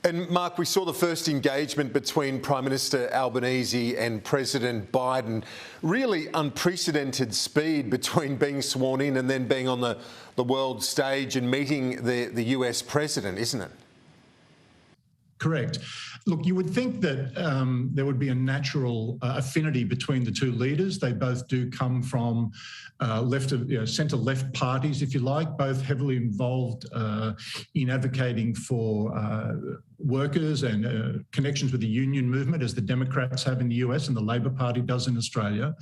And Mark, we saw the first engagement between Prime Minister Albanese and President Biden. Really unprecedented speed between being sworn in and then being on the world stage and meeting the US President, isn't it? Correct. Look, you would think that there would be a natural affinity between the two leaders. They both do come from centre-left parties, if you like, both heavily involved in advocating for workers and connections with the union movement, as the Democrats have in the US and the Labor Party does in Australia.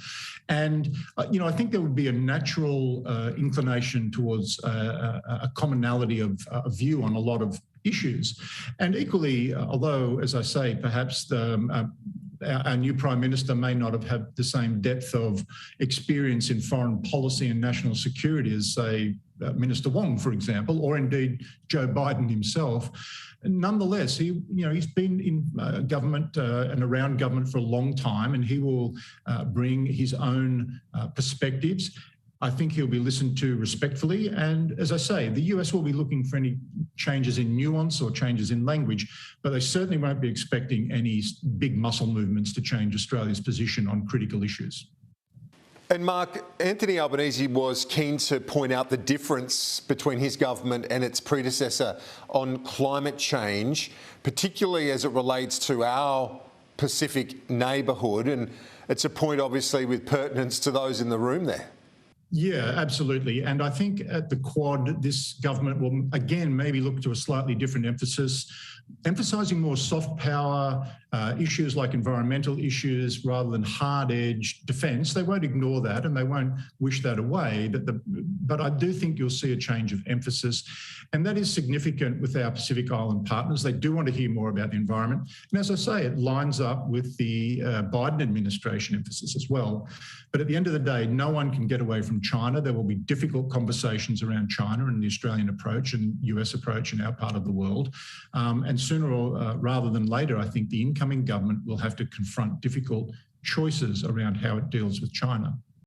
And, I think there would be a natural inclination towards a commonality of view on a lot of issues. And equally, although, as I say, perhaps our new Prime Minister may not have had the same depth of experience in foreign policy and national security as, say, Minister Wong, for example, or indeed Joe Biden himself. Nonetheless, he's been in government and around government for a long time, and he will bring his own perspectives. I think he'll be listened to respectfully. And as I say, the US will be looking for any changes in nuance or changes in language, but they certainly won't be expecting any big muscle movements to change Australia's position on critical issues. And Mark, Anthony Albanese was keen to point out the difference between his government and its predecessor on climate change, particularly as it relates to our Pacific neighbourhood. And it's a point, obviously, with pertinence to those in the room there. Yeah, absolutely. And I think at the Quad, this government will, again, maybe look to a slightly different emphasis, emphasising more soft power issues like environmental issues rather than hard-edged defence. They won't ignore that and they won't wish that away. But I do think you'll see a change of emphasis. And that is significant with our Pacific Island partners. They do want to hear more about the environment. And as I say, it lines up with the Biden administration emphasis as well. But at the end of the day, no one can get away from China. There will be difficult conversations around China and the Australian approach and US approach in our part of the world. And sooner or rather than later, I think the incoming government will have to confront difficult choices around how it deals with China.